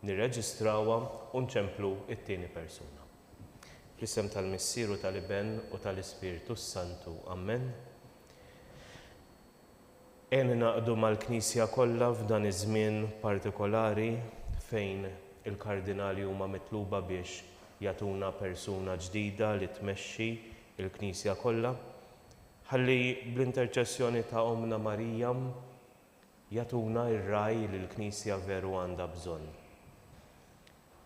nirreġistrawha u nċemplu t-tieni persuna. Fl-isem tal-Missieru tal-Iben u tal-Ispiritu Santu. Amen. Naqdu mal-Knisja kollha f'dan iż-żmien partikolari fejn il-kardinali huma mitluba biex jagħtuna persuna ġdida li tmexxi il-Knisja kollha, ħalli bl-interċessjoni ta' Omna Marija jagħtuna r-raj li l-Knisja veru għandha bżonn.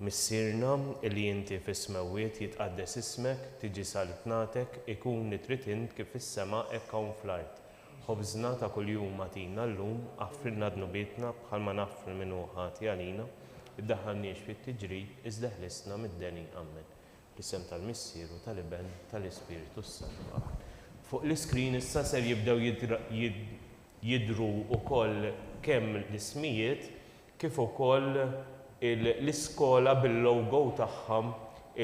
Missierna li inti fis-smewwiet jitqaddes ismek, tiġi salitnatek, ikun li trid int kif fis-sema hekk hawn fl-ard. Ħobżna ta' kuljum agħtina llum, aħfrilna dnubietna bħalma naħfru minnu ħati għalina, iddaħħalniex fit-tiġrid iżda ħlisna mid-deni. Amen. Bl-isem tal-Missieru tal-Iben tal-Ispiritu Santu. Fuq l-iskrin issa ser jibdew jidhru wkoll kemm l-ismijiet kif ukoll l-iskola bil-logo tagħha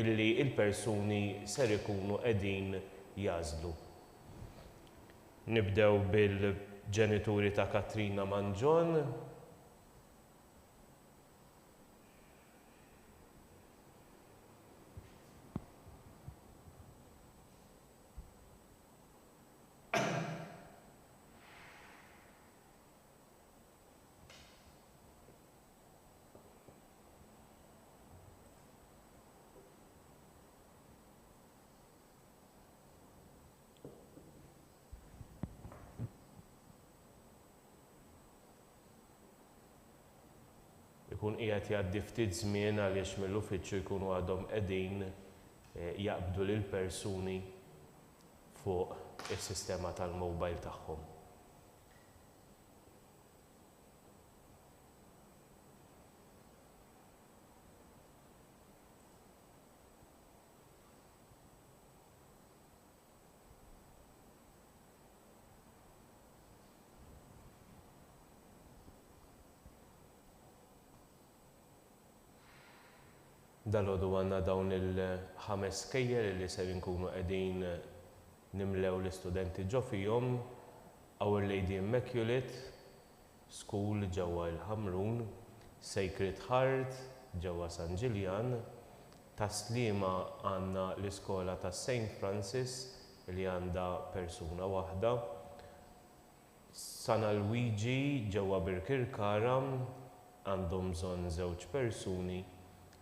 illi l-persuni ser ikunu qegħdin jażlu. Nibdew bil-ġenituri ta' Katrina Manġon. Ikun qiegħed jgħaddi ftit żmien għaliex mill-uffiċċju jkunu għadhom qegħdin jaqbdu lil persuni fuq is-sistema tal-mowbajl tagħhom. Dalgħodu għandna dawn il-5 kejjel li ser inkunu qegħdin nimlew l-istudenti ġo fihom, Our Lady Immaculate School ġewwa l-Ħamrun, Sacred Heart ġewwa San Ġiljan, taslima għandna l-iskola ta' St. Francis li għandha persuna waħda, San Luigi ġewwa Birkirkara għandhom bżonn 2 persuni,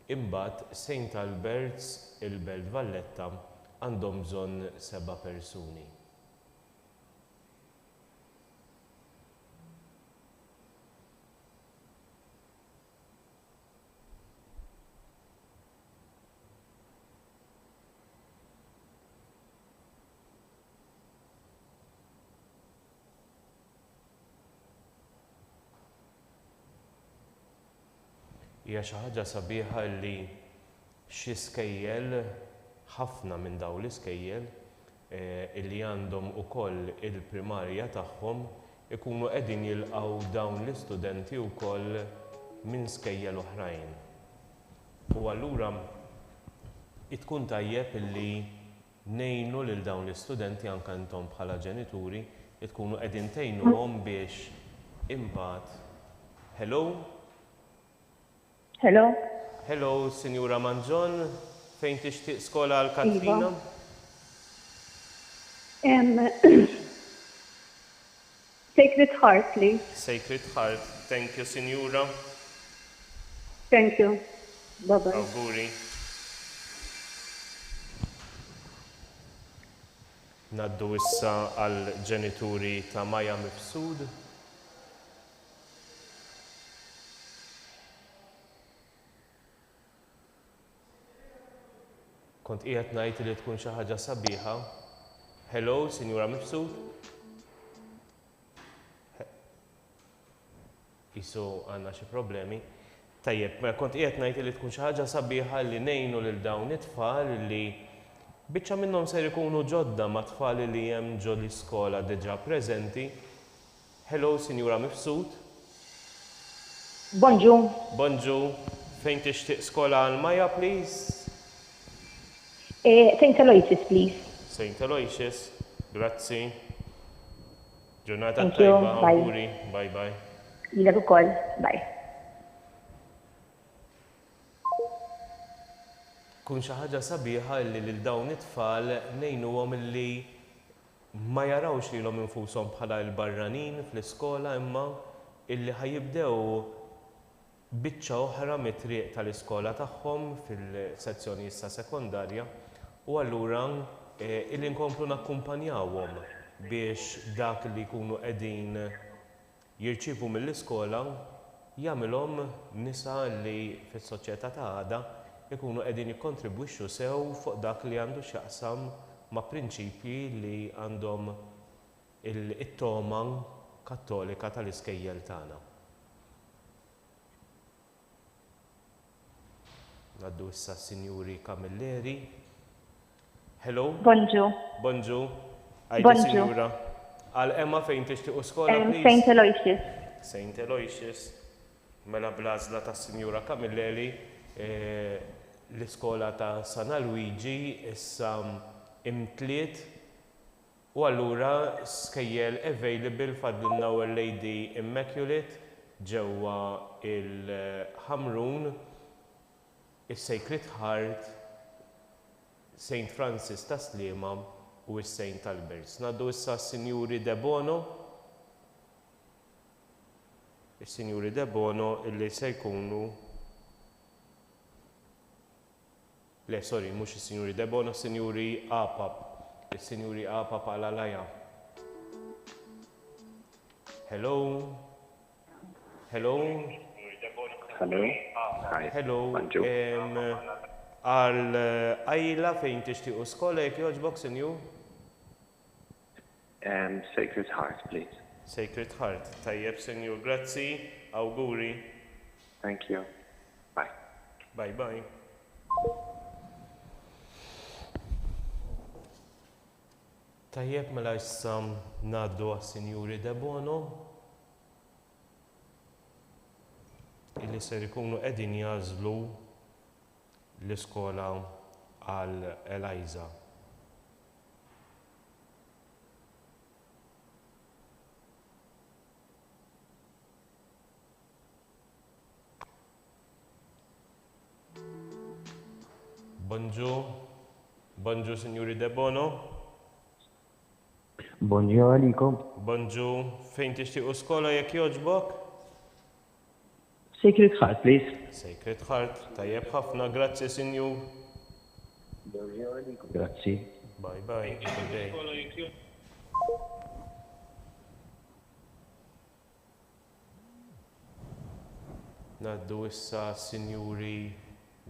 imbagħad St. Albert's il-Belt Valletta għandhom bżonn 7 persuni. Hija xi ħaġa sabiħa li xi skejjel, ħafna minn dawn l-iskejjel illi għandhom ukoll il-primarja tagħhom ikunu qegħdin jilqgħu dawn l-istudenti wkoll minn skejjel oħrajn. U allura tkun tajjeb illi ngħinu lil dawn l-istudenti anke intom bħala ġenituri tkunu qegħdin tgħinuhom biex imbagħad. Hello? Hello? Hello, Sinjura Manġon, fejn tixtieq skola għal Katrina? Sacred Heart, please. Sacred Heart. Thank you, Sinjura. Thank you. Bye-bye. Auguri. Naddu issa għal ġenituri ta' Maja Mifsud. Kont qiegħed ngħid li tkun xi ħaġa sabiħa. Hello, Sinjura Mifsud. Isu għandna xi problemi. Tajjeb, ma kont qiegħed ngħid li tkun xi ħaġa sabiħa li ngħinu lil dawn it-tfal li biċċa minnhom ser ikunu ġodda ma' tfal li hemm ġo l-iskola diġà preżenti. Hello, Sinjura Mifsud. Bonġu. Bonġu. Fejn tixtieq skola għal Maja, please? St. Aloysius, please. St. Aloysius, grazzi. Ġurnata Thank you, tajba, bye. auguri, bye bye. Ilek ukoll, bye. tkun xi ħaġa sabiħa li lil dawn it-tfal ngħinuhom li ma jarawx lilhom infushom bħala l-barranin fl-iskola imma illi ħajibdew biċċa oħra mit-triq tal-iskola tagħhom fil-sezzjoni issa sekondarja u allura illi nkomplu nakkumpanjawhom biex dak li jkunu qegħdin jirċievu mill-iskola jagħmilhom nisa li fis-soċjetà ta' għada ikunu qegħdin jikkontribwixxu sew fuq dak li għandu x'jaqsam ma' prinċipji li għandhom it-toma kattolika tal-iskejjel tagħna. Ngħaddu issa Sinjuri Camilleri. Hello? Bonġu. Bonġu. Għajdi Sinjura. Għal Emma fejn tixtiequ skola, please? St. Aloysius. St. Aloysius. Mela blażla ta' Sinjura Camilleri, l-iskola ta' San Luigi issa imtliet u allura skejjel available fadlilna Our Lady Immaculate ġewwa il-Ħamrun, is-Sacred Heart, St. Francis ta' Sliema u s-St. Alberts. Ngħaddu issa Sinjuri De Bono. Is-Sinjuri De Bono illi se jkunu Le, sorry, mhux is-Sinjuri De Bono, Sinjuri Apap. Is-Sinjuri Apap għal Alaja. Hello? Hello? Hello. Hi. Hello. Bonjour. Għal Ajla fejn tixtiequ skola jekk jogħġbok, Sinju? Sacred Heart, please. Sacred Heart. Tajjeb, Sinju, grazzi, awguri. Thank you. Bye. Bye bye. Tajjeb mela issa ngħaddu għas-Sinjuri De Bono illi ser ikunu qegħdin jażlu l-iskola għal Eliza. Bonġu, bonġu Sinjuri De Bono. Bonġu għalikom. Bonġu, fejn tixtiequ skola jekk jogħġbok? Sacred Heart, please. Sacred Heart, tajjeb ħafna, grazzi Sinju. Grazzi. Bye bye, good day. Naddu issa Sinjuri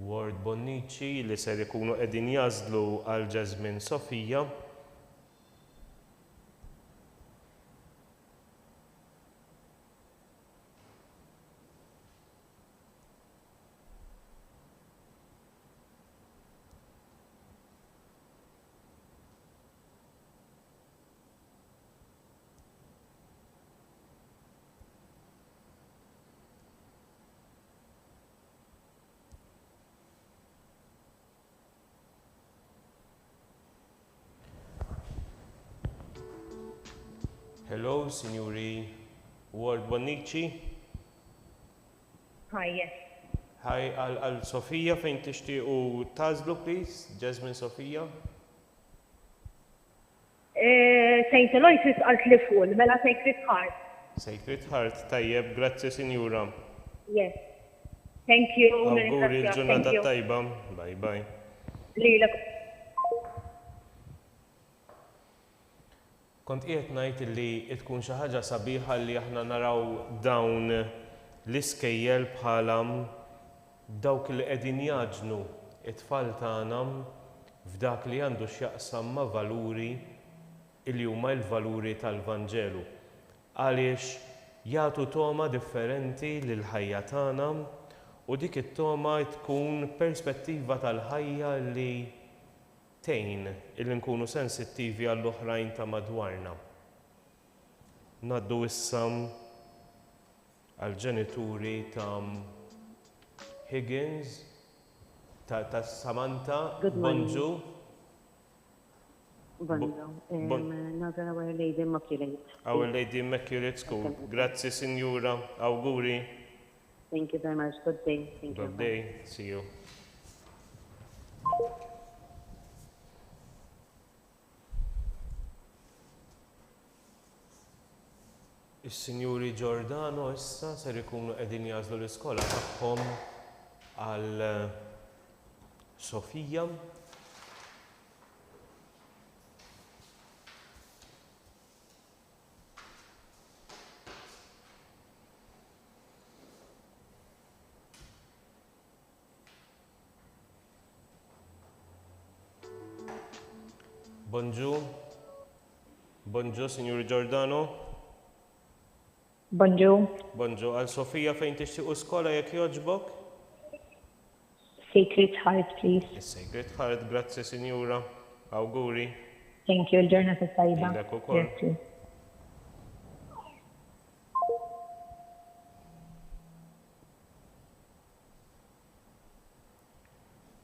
Ward Bonnici li ser ikunu qegħdin jażlu għal Jasmine Sofija. Hello, Signori Ward Bonnici. Hi, yes. Hi, Al Sofia, fejn tixtiequ tażlu, please? Jasmine Sofia. St. Aloysius għalt li fuq, mela Sacred Heart. Sacred Heart, tajjeb, grazzi Signora. Yes. Thank you. Auguri l-ġurnata Thank you. tajba. Bye bye. Lilek. Kont qiegħed ngħid li tkun xi ħaġa sabiħa li aħna naraw dawn l-iskejjel bħala dawk li qegħdin jaġnu it-tfal tagħna f'dak li għandu x'jaqsam ma' valuri li huma l-valuri tal-Vanġelu. Għaliex jagħtu toma differenti lil ħajja tagħna u dik it-toma tkun perspettiva tal-ħajja li tejn illi nkunu sensittivi għall-oħrajn ta' madwarna. Naddu issa għall-ġenituri ta' Higgins, ta' Samantha, Bonġu. Bonġu. Nazar Our Lady Immaculate. Our Lady Immaculate School. Grazzi, Signora. Auguri. Thank you very much. Good day. Thank you. Good day. See you. Is-Sinjuri Giordano issa ser ikunu qegħdin jażlu l-iskola tagħhom għal Sofija. Bonġu. Bonġu, Sinjuri Giordano. Bonjour. Bonġu, għal Sofija fejn tixtiequ skola jekk jogħġbok? Sacred Heart, please. Is-Sacred Heart, grazzi Sinjura. Awguri. Thank you, il-ġurnata tajba. Ilek ukoll. Grazie.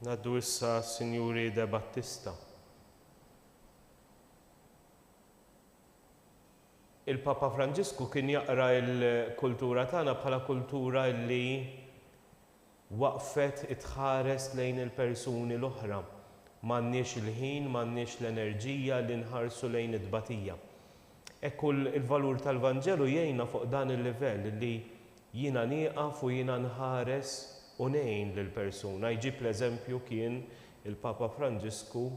Naddu issa Sinjuri De Battista. Il-Papa Franġisku kien jaqra l-kultura tagħna bħala kultura li waqfet itħares lejn il-persuni l-oħra. M'għandniex il-ħin, m'għandniex l-enerġija li nħarsu lejn id-tbatija. Ekku il-valur tal-Vanġelu jgħinna fuq dan il-livell li jiena nieqaf u jiena nħares u ngħin lill-persuna. Jġib l-eżempju kien il-Papa Franġisku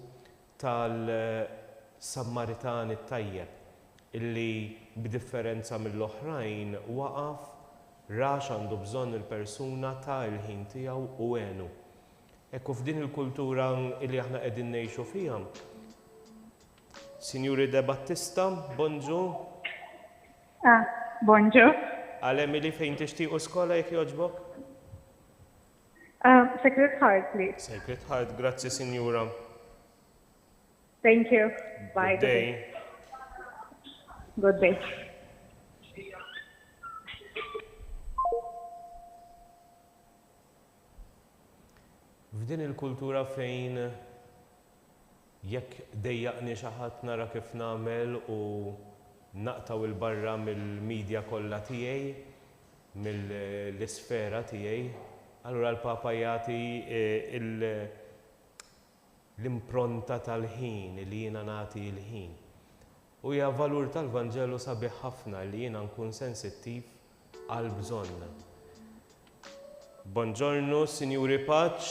tal-Sammaritani tajjeb illi b'differenza mill-oħrajn waqaf rax għandu bżonn il-persuna ta' il-ħin tiegħu u għenu. Ekku f'din il-kultura illi aħna qegħdin ngħixu fiha. Sinjuri De Battista, bonġu. Bonjour. Għal Emily fejn tixtiequ skola jekk jogħġbok? Sacred Heart, please. Sacred Heart, grazzi Sinjura. Thank you. Bye. Good day. Good day. F'din il-kultura fejn jekk dejjaqni xi ħadd nara kif nagħmel u naqtaw il-barra mill-medja kollha tiegħi, mill-isfera tiegħi, allura l-Papa jagħti l-impronta tal-ħin li jiena nagħti l-ħin. U hija valur tal-Vanġelu sabiħ ħafna li jiena nkun sensittiv għal bżonn. Buongiorno, Sinjuri Paċ.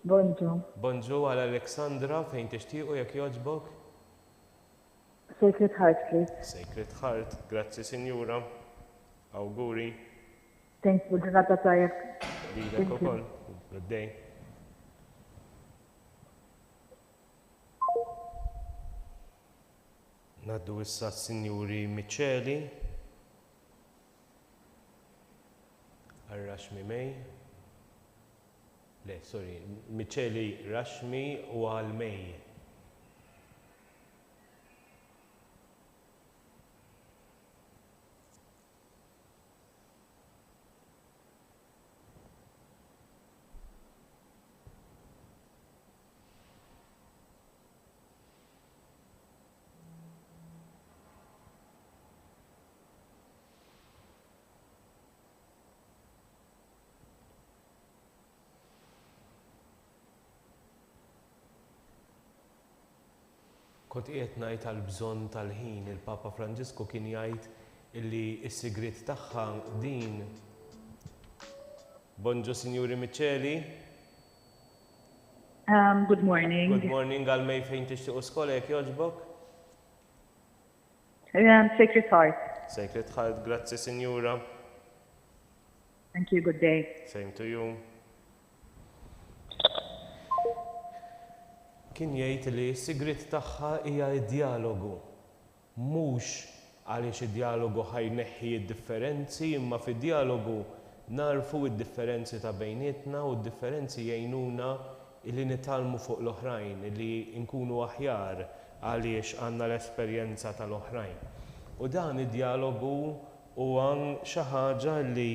Bonjour. Bonġu għal Aleksandra fejn tixtiequ jekk jogħġbok? Sacred Heart, please. Sacred Heart, grazzi Sinjura. Awguri. Thank you, ġurnata tajba. Lilek ukoll. Good day. Naddu issa Sinjuri Micheli. Għal-Rashmi Mej. Le, sorry, Micheli Rashmi u għal-Mej. Kont qiegħed ngħid għall-bżonn tal-ħin, il-Papa Franġisku kien jgħid illi s-sigriet tagħha din. Bonġu Sinjuri Micheli. Good morning. Good morning għal-Mej fejn tixtiequ skola jekk jogħġbok? Sacred Heart. Sacred Heart, grazzi Sinjura. Thank you, good day. Same to you. Kien jgħid li s-sigriet tagħha hija d-dialogu. Mhux għaliex id-dialogu ħajneħħi d-differenzi, imma fid-dialogu narfu d-differenzi ta' bejnietna u d-differenzi jgħinuna li nitalmu fuq l-oħrajn, li nkunu aħjar għaliex għandna l-esperjenza tal-oħrajn. U dan id-dialogu huwa xi ħaġa li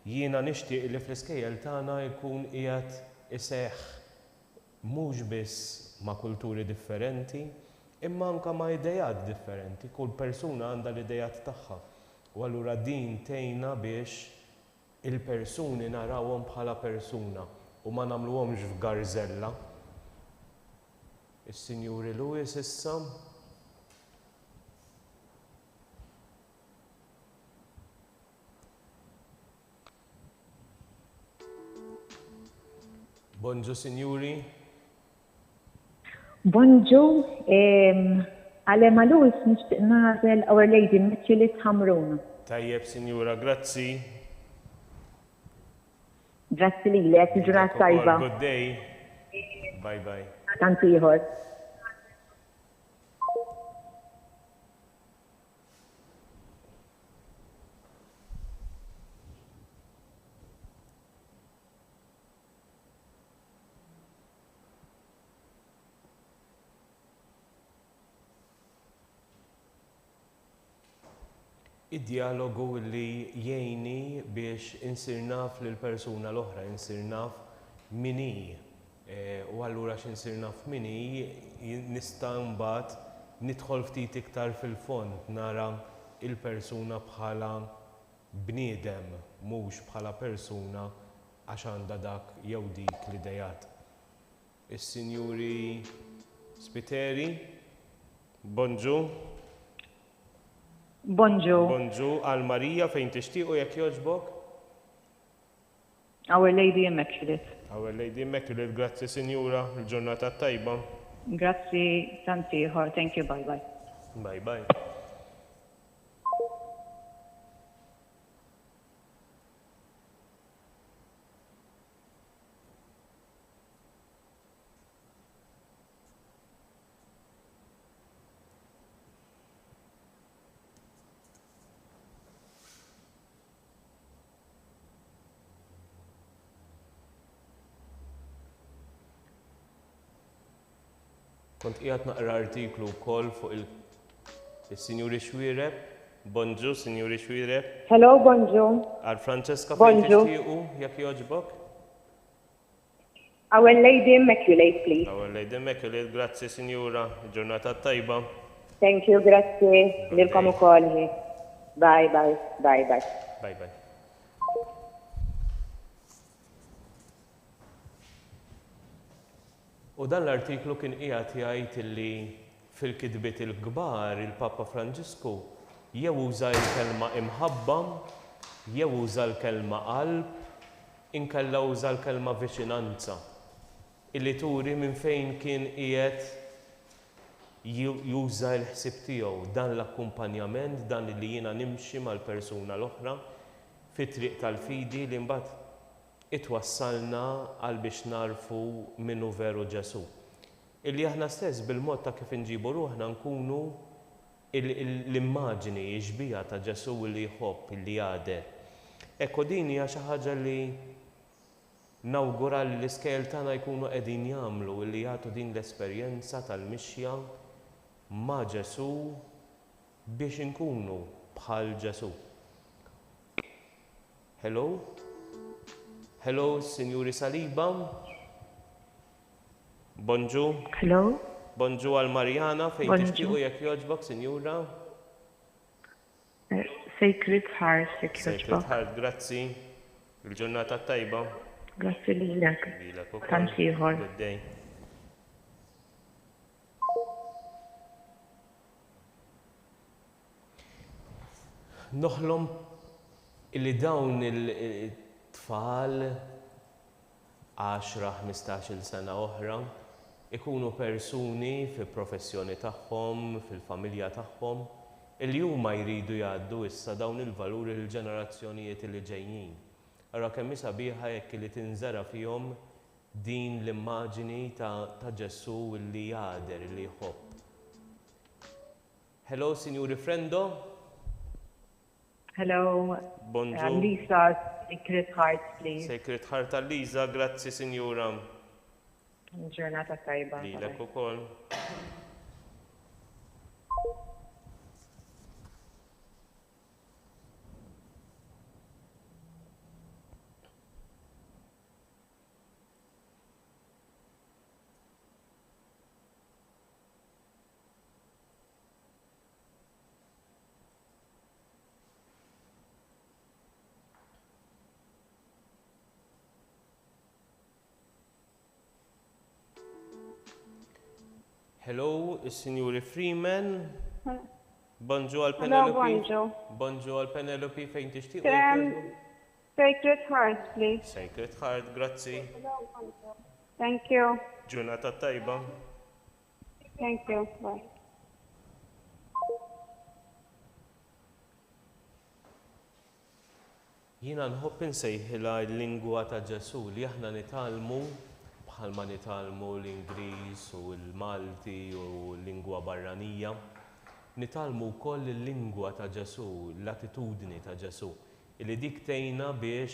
jiena nixtieq li fl-iskejjel tagħna jkun qiegħed iseħħ mhux biss ma' kulturi differenti, imma anke ma' idejat differenti. Kull persuna għandha l-idejat tagħha. U allura din tgħinna biex il-persuni narawhom bħala persuna u ma nagħmluhomx f'Garzella. Is-Sinjuri Lewis issa. Bonġu, Sinjuri. Bonġu, għalema Lewis nixtieq nagħżel Our Lady Immaculate Ħamruna. Tajjeb, Sinjura, grazzi. Grazzi lilek, il-ġurnata tajba. Good day. Bye bye. Tant ieħor. Id-dialogu li jgħinni biex insir naf lill-persuna l-oħra, insir naf min hi. U allura x'insir naf min hi, nista' mbagħad nidħol ftit iktar fil-fond, nara il-persuna bħala bniedem, mhux bħala persuna għax għandha dak jew dik l-idejat. Is-Sinjuri Spiteri, bonġu. Bonġu. Bonġu għal Marija fejn tixtiequ jekk jogħġbok? Our Lady Immaculate. Our Lady Immaculate, grazzi Sinjura, il-ġurnata tajba. Grazzi tant ieħor. Thank you, bye bye. Bye bye. Kont qiegħed naqra artiklu wkoll fuq il-Sinjuri Xwiereb. Bonġu, Sinjuri Xwiereb. Hello, bonġu. Għal Franceska fejn tixtiequ jekk jogħġbok? Our Lady Immaculate, please. Our Lady Immaculate, grazzi Sinjura, ġurnata tajba. Thank you, grazzi. Lilkom ukoll. Bye bye. Bye bye. Bye bye. U dan l-artiklu kien qiegħed jgħid li fil-kitbiet il-kbar il-Papa Franġisku jew uża l-kelma imħabbam, jew uża l-kelma qalb, inkella uża l-kelma viċinanza. Illi turi minn fejn kien qiegħed juża l-ħsieb tiegħu dan l-akkumpanjament, dan li jiena nimxi mal-persuna l-oħra fit-triq tal-fidi li mbagħad itwassalna għal biex narfu minnu veru Ġesu. Illi aħna stess bil-mod ta' kif inġibu ruħna nkunu l-immaġni ġbija ta' Ġesu li jħobb, li jgħader. Ekku din hija xi ħaġa li nawgura li l-iskejl tagħna jkunu qegħdin jagħmlu li jagħtu din l-esperjenza tal-mixja ma' Ġesu biex inkunu bħal Ġesu. Hello? Hello, Sinjuri Saliba. Bonġu. Hello. Bonġu għal Marjana fejn tixtiequ jekk jogħġbok, Sinjura. Sacred Heart, jekk Sacred Heart, grazzi. Il-ġurnata tajba. Grazzi lilek. Lilek ukoll. Tant ieħor. Good day. Noħlom illi dawn tfal 10-15 sena oħra ikunu persuni fil-professjoni tagħhom, fil-familja tagħhom, illi huma jridu jgħaddu issa dawn il-valuri l-ġenerazzjonijiet li ġejjin. Ara kemm sabiħa jekk li tinżara fihom din l-immaġini ta' Ġesu li jgħader, li jħobb. Hello, Sinjuri Frendo. Hello. Bonġu. Lisa, Sacred Heart, please. Sacred Heart Lisa, grazzi Sinjura. Ġurnata tajba. Lilek ukoll. Hello, is-Sinjuri Freeman. Bonġu għal Hello, Penelope. bonġu. Bonġu għal Penelope fejn tixtieq. Sacred Heart, please. Sacred Heart, grazzi. Thank you. Ġurnata tajba. Thank you. Bye. Jiena nħobb insejħilha l-lingwa ta' Ġesu li aħna nitalmu bħalma nitalmu l-Ingliż u l-Malti u l-lingwa barranija. Nitalmu wkoll il-lingwa ta' Ġesu, l-attitudni ta' Ġesu. Illi dik tgħinna biex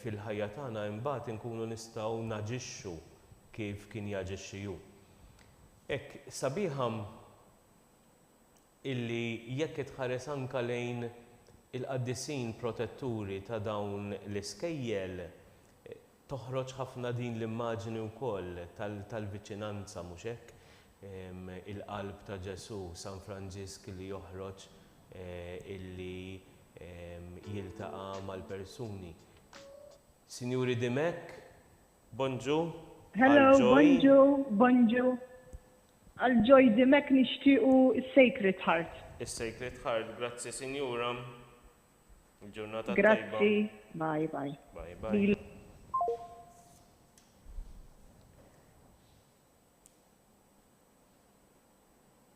fil-ħajja tagħna imbagħad inkunu nistgħu naġixxu kif kien jaġixxi hu. Hekk sabiħam illi jekk itħares anke lejn il-qaddisin protetturi ta' dawn l-iskejjel toħroġ ħafna din l-immaġini wkoll tal-viċinanza mhux hekk il-qalb ta' Ġesu, San Franġisk li joħroġ illi jiltaqa' mal-persuni. Sinjuri Dimek, bonġu. Hello, bonġu. Għal-ġoj Dimek nixtiequ Sacred Heart. Is-Sacred Heart, grazzi Sinjura. Il-ġurnata tajba. Grazzi. Bye. Bye.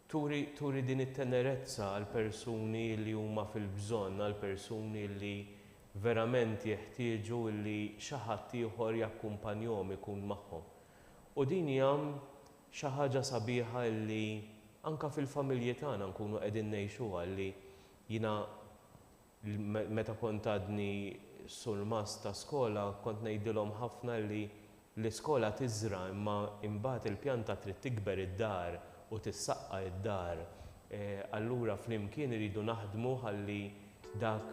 Turi din it-tenerezza għal persuni li huma fil-bżonn, għal persuni li verament jeħtieġu li xi ħadd ieħor jakkumpanjahom ikun magħhom. U din hija xi ħaġa sabiħa li anke fil-familji tagħna nkunu qegħdin ngħixuha li jiena meta kont għadni sul-mas ta' skola kont ngħidilhom ħafna li l-iskola tiżra imma imbagħad il-pjanta trid tikber id-dar u tissaqqa id-dar. Allura flimkien iridu naħdmu ħalli dak.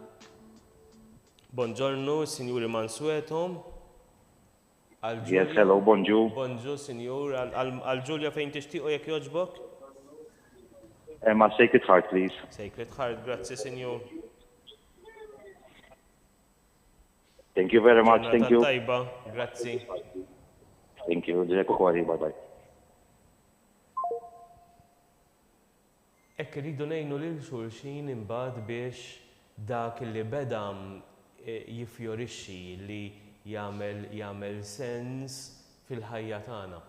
Buongiorno, Sinjuri Mansueto. Yes, hello, bonġu. Bonġu, Sinjur. Għal-Ġulja fejn tixtiequ jekk jogħġbok? Ma Sacred Heart, please. Sacred Heart, grazzi, Sinjur. Thank you very much, thank you. Tajba, grazzi. Thank you, bye-bye. Ekk rridu ngħinu lil xulxin imbagħad biex dak li beda jiffjorixxi li jagħmel sens fil-ħajja tagħna.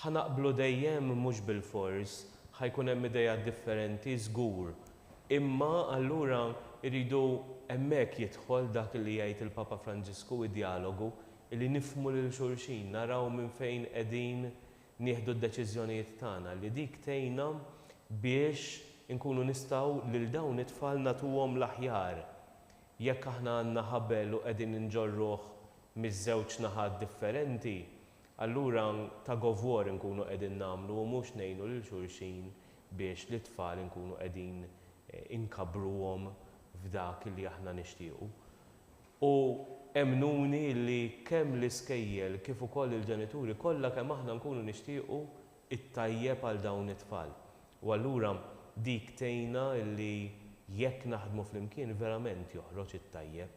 Ħanaqblu dejjem mhux bil-fors, ħajkun hemm idejat differenti żgur. Imma allura rridu hemmhekk jidħol dak li jgħid il-Papa Franġisku id-dialogu li nifhmu lil xulxin, naraw minn fejn qegħdin nieħdu d-deċiżjonijiet tagħna li dik tgħinna biex inkunu nistgħu lil dawn it-tfal nagħtuhom l-aħjar. Jekk aħna għandna ħabel u qegħdin inġorruh miż-żewġ naħat differenti, allura ta' govwor inkunu qegħdin nagħmlu u mhux ngħinu lil xulxin biex l-itfal inkunu qegħdin inkabruhom f'dak li aħna nixtiequ. U emnuni li kemm l-iskejjel kif ukoll il-ġenituri kollha kemm aħna nkunu nixtiequ it-tajjeb għal dawn it-tfal. U allura dik tgħinna li jekk naħdmu flimkien verament joħroġ it-tajjeb.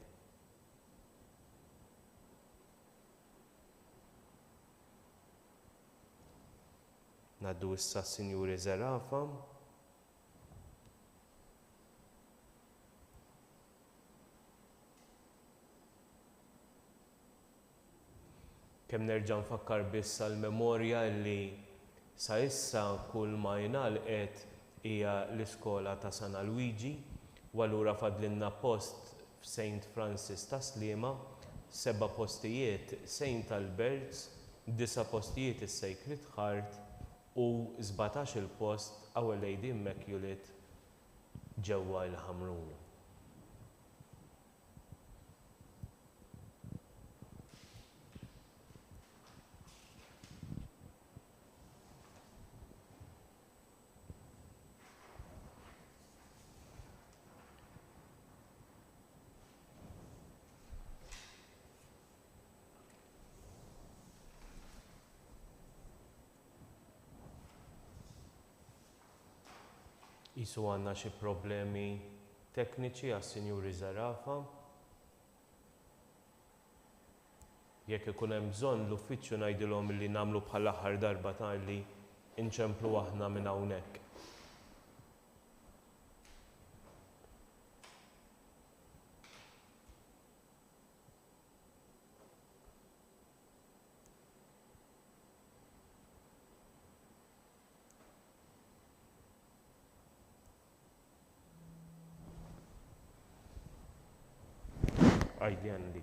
Ngħaddu issa s-Sinjuri Zerafa. Kemm nerġa' nfakkar biss għall-memorja li sa issa kull ma jingħalqet hija l-iskola ta' San Luigi u allura fadlinna post f'St. Francis ta' Sliema, 7 postijiet St. Albert's, 9 postijiet is-Sacred Heart u 17 il-post Our Lady Immaculate ġewwa l-Ħamruna. Isu għandna xi problemi tekniċi għas-Sinjuri Zarafa. Jekk ikun hemm bżonn l-uffiċċju ngħidilhom li nagħmlu bħal aħħar darba li inċemplu aħna minn hawnhekk. Għajdi għandi.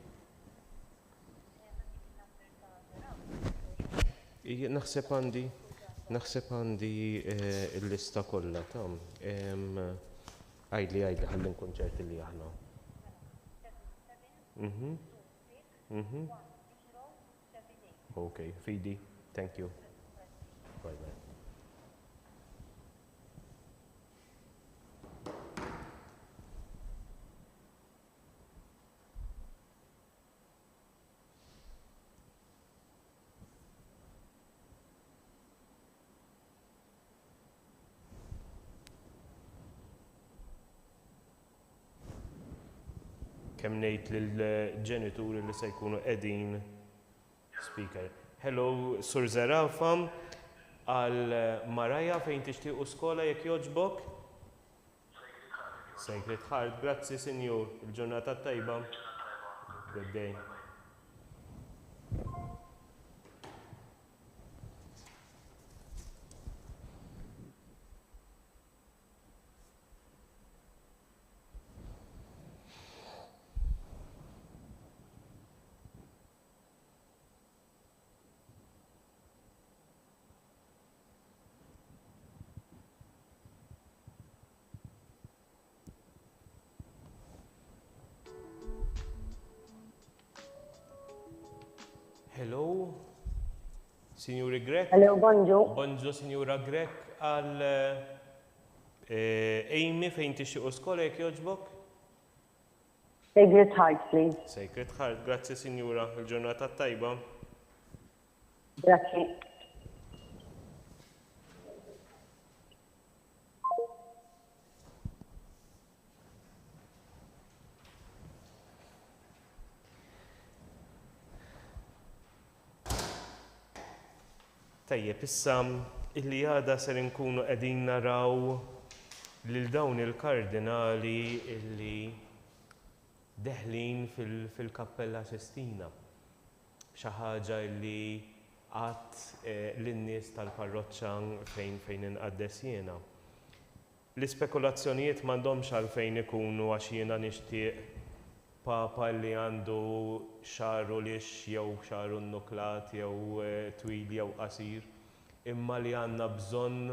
Naħseb għandi il-lista kollha tam. Għajdi ħalli nkun ċerti li aħna. Okay, fidi. Thank you. Bye bye. Kemm ngħid lill-ġenituri li se jkunu qegħdin speaker. Hello, Sur Zarafa, għal Maraja fejn tixtiequ skola jekk jogħġbok? Sacred Heart, grazzi Sinjur, il-ġurnata tajba. Good day. Hello, Signori Grek. Hello, bonjour. Bonjour, Signora Grek, għal Amy fejn tixtiequ skola jekk jogħġbok? Sacred Heart, please. Sacred Heart, grazzi Signora, il-ġurnata tajba. Grazie. Tajjeb, issa illi għada ser inkunu qegħdin naraw lil dawn il-kardinali illi deħlin fil-Kappella Sistina. Xi ħaġa illi qatt lin-nies tal-parroċċa fejn inqaddes jiena. L-ispekulazzjonijiet m'għandhomx għalfejn ikunu għax jiena nixtieq papa li għandu xaru lix jew xaru nnuklat jew twil jew qasir, imma li għandna bżonn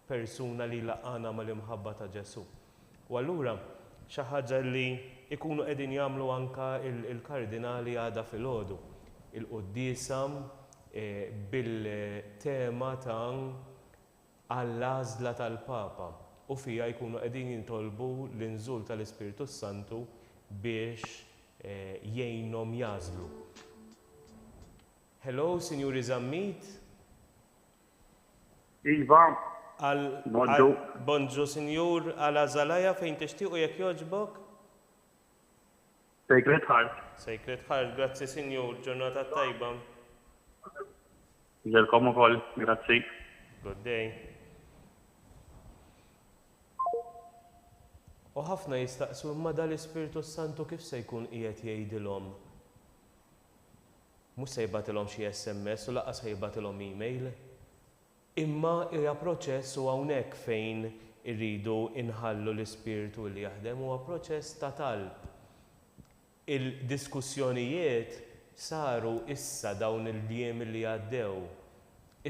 persuna li laqana mal-imħabba ta' Ġesu. U allura xi ħaġa li ikunu qegħdin jagħmlu anke il-kardinali għada filgħodu, il-quddiesa bil-tema ta' għall-għażla tal-Papa u fiha jkunu qegħdin jintolbu l-inżul tal-Ispiritu Santu biex jgħinhom jażlu. Hello, Sinjuri Zammit. Iva. Bonġu, Sinjur, għal Azalaja fejn tixtiequ jekk jogħġbok? Sacred Heart. Sacred Heart, grazzi Sinjur, ġurnata tajba. Ġelkom ukoll, grazzi. Good day. U ħafna jistaqsu imma dal-Ispiritu Santu kif se jkun qiegħed jgħidilhom. Mhux se jibgħatilhom xi SMS u lanqas se jibgħatilhom email. Imma hija proċess u hawnhekk fejn irridu inħallu l-Ispiritu li jaħdem huwa proċess ta' talb. Il-diskussjonijiet saru issa dawn il-jiem li għaddew.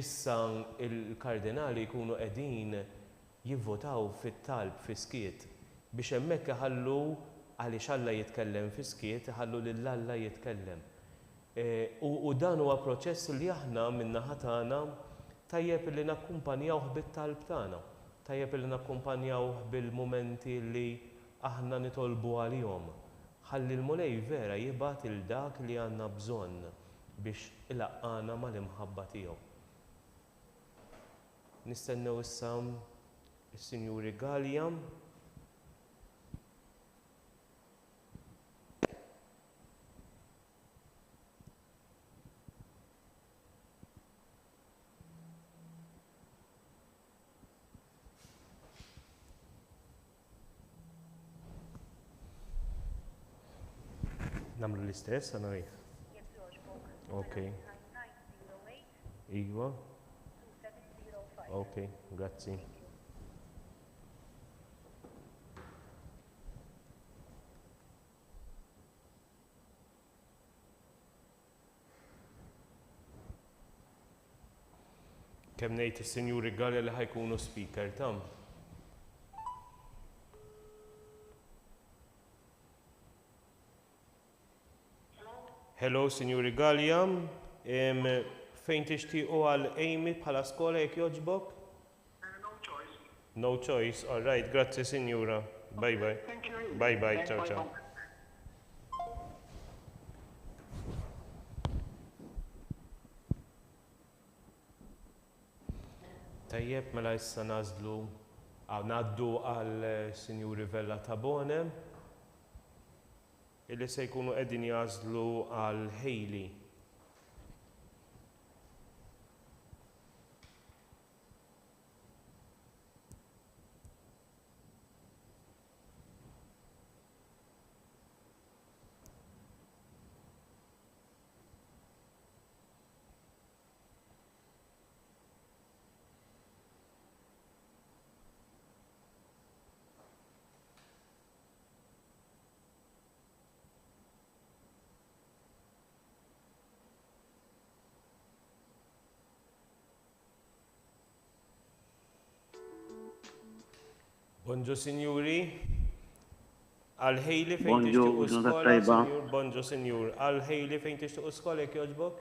Issa il-kardinali jkunu qegħdin jivvotaw fit-talb fi skiet biex hemmhekk iħallu għaliex Alla jitkellem fi skiet, iħallu lil Alla jitkellem. U dan huwa proċess li aħna min-naħa tagħna tajjeb li nakkumpanjawh bit-talb tagħna, tajjeb li nakkumpanjawh bil-mumenti li aħna nitolbu għalihom. Ħalli l-Mulej vera jibgħat il dak li għandna bżonn biex ilaqqana mal-imħabba tiegħu. Nistennew issa is-Sinjuri Galja. Namlu l-istess, għana rejt. Ok. Iwa. Ok, grazzi. Kemm ngħid is-Sinjuri Gallia li ħajkunu speaker tam. Hello, Sinjuri Gallia. Fejn tixtiequ għal Amy bħala skola jekk jogħġbok? No choice. No choice. All right, grazzi Sinjura. Bye bye. Thank you. Bye bye, ciao ciao. Tajjeb, mela issa ngħaddu għal Sinjuri Vella ta' Bonem, illi se jkunu qegħdin jażlu għal Hayley. Bonġu Sinjuri, għal Hayley fejn tixtiequ skola, Sinjur, bonġu Sinjur, għal Hayley fejn tixtiequ skola jekk jogħġbok?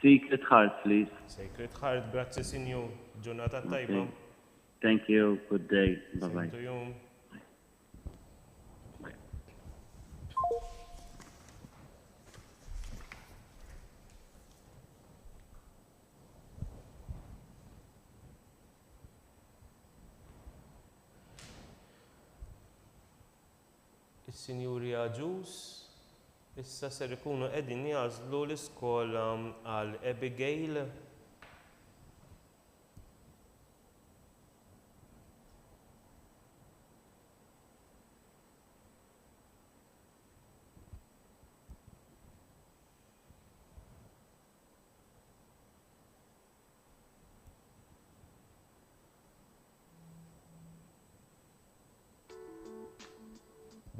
Sacred Heart, please. Sacred Heart, grazzi Sinjur, ġurnata tajba. Thank you, good day, bye-bye. Same to you. Is-Sinjuri Aġus, issa ser ikunu qegħdin jażlu l-iskola għal Abigail.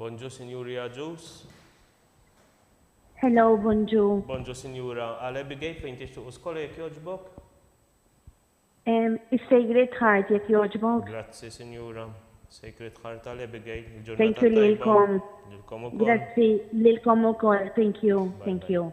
Bonġu Sinjuri Aġus. Hello, bonġu. Bonġu Sinjura, għal Abigail fejn tixtiequ skola jekk jogħġbok? Is-Sacred Heart jekk jogħġbok. Grazzi Sinjura. Sacred Heart għal Abigail. Thank you lilkom. Lilkom ukoll. Grazzi lilkom ukoll. Thank you. Thank you.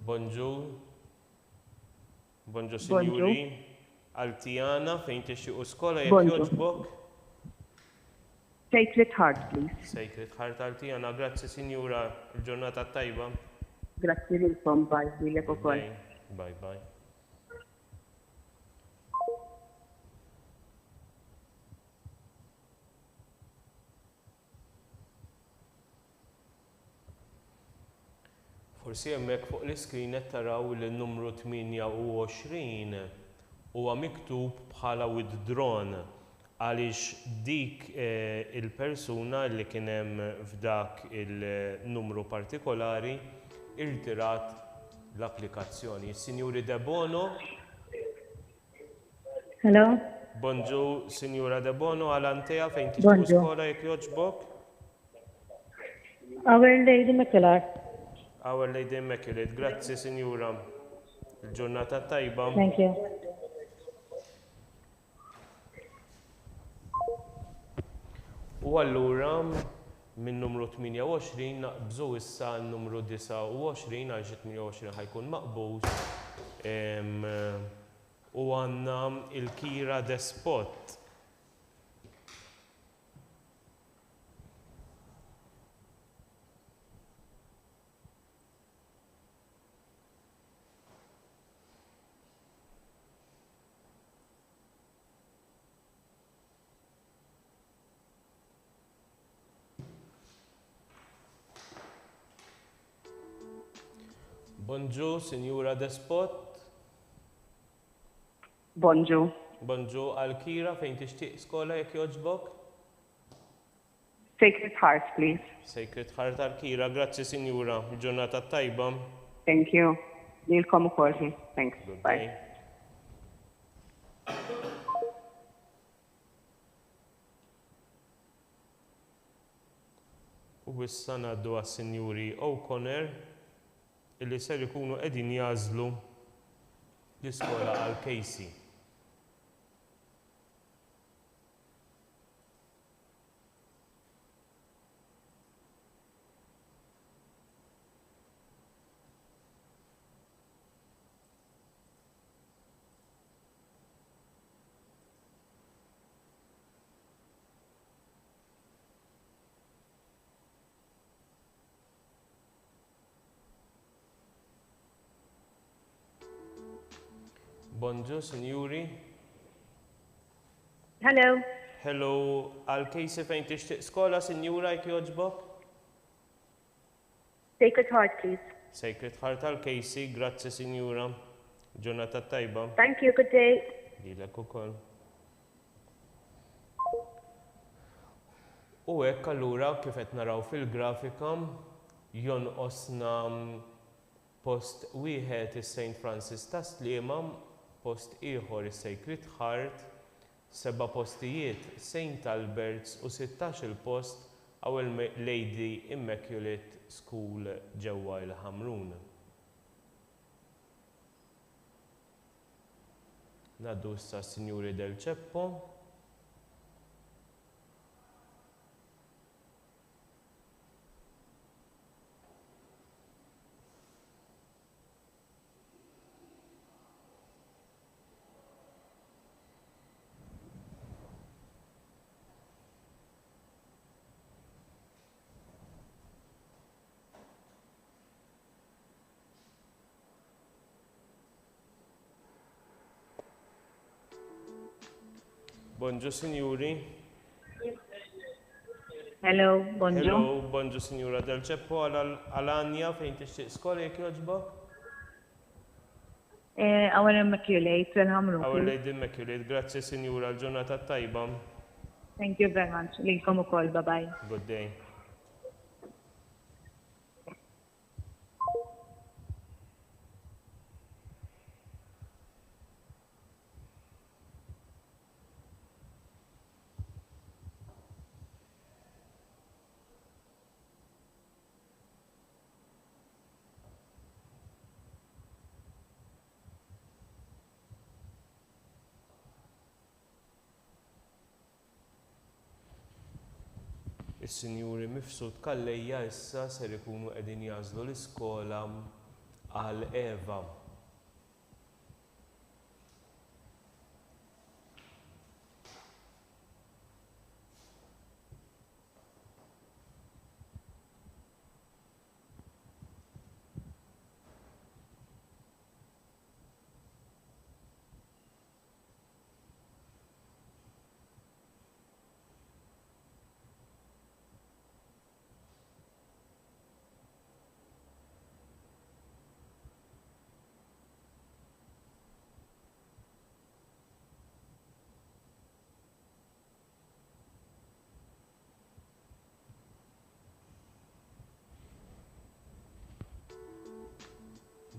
Bonġu. Bonġu Sinjuri. Għal Tijana fejn tixtiequ skola jekk jogħġbok? Sacred Heart, please. Sacred Heart għal Tijana, grazzi Sinjura, il-ġurnata tajba. Grazzi lilkom, bye, lilek ukoll. Bye bye. Forsi hemmhekk fuq l-iskrin qed taraw li n-numru 28 huwa miktub bħala withdrawn għaliex dik il-persuna li kien hemm f'dak il-numru partikolari irtirat l-applikazzjoni. Sinjuri De Bono. Hello. Bonġu Sinjura De Bono għal Antea fejn tixtiequ skola jekk jogħġbok? Our Lady Immaculate. Our Lady Immaculate, grazzi Sinjura. Il-ġurnata tajba. Thank you. U allura minn numru 28 naqbżu issa n-numru 29 għax 28 ħajkun maqbuż. U għandna il-Kira Despot. Bonġu, Sinjura Despot. Bonġu. Bonġu għal-Kira fejn tixtieq skola jekk jogħġbok? Sacred Heart, please. Sacred Heart għal-Kira, grazzi Sinjura. Ġurnata tajba. Thank you. Lilkom ukoll. Thanks. Good Bye. day. U issa ngħaddu għas-Sinjuri O'Connor illi ser ikunu qegħdin jażlu l-iskola għal Casey. Bonġu, Sinjuri. Hello. Hello, għal Casey fejn tixtieq skola, Sinjura jekk jogħġbok? Sacred Heart, please. Sacred Heart għal Casey, grazzi Sinjura. Ġurnata tajba. Thank you. Good day. Lilek ukoll. U hekk allura kif qed naraw fil-grafika jonqosna post wieħed is-St. Francis ta' Sliema, post ieħor is-Sacred Heart, 7 postijiet St. Albert's u 16 post Our Lady Immaculate School ġewwa il-Ħamrun. Ngħaddu issa Sinjuri Del Ceppo. Bonġu, Sinjuri. Hello. Bonġu. Hello, bonġu, Sinjura Del Ceppo għal-Anja fejn tixtieq skola jekk jogħġbok? Our Immaculate, il-Ħamrun. Our Lady Immaculate, grazzi Sinjura, l-ġurnata tajba. Thank you very much. Lilkom ukoll. Bye-bye. Good day. Is-Sinjuri Mifsud Kallejja issa ser ikunu qegħdin jażlu l-iskola għal Eva.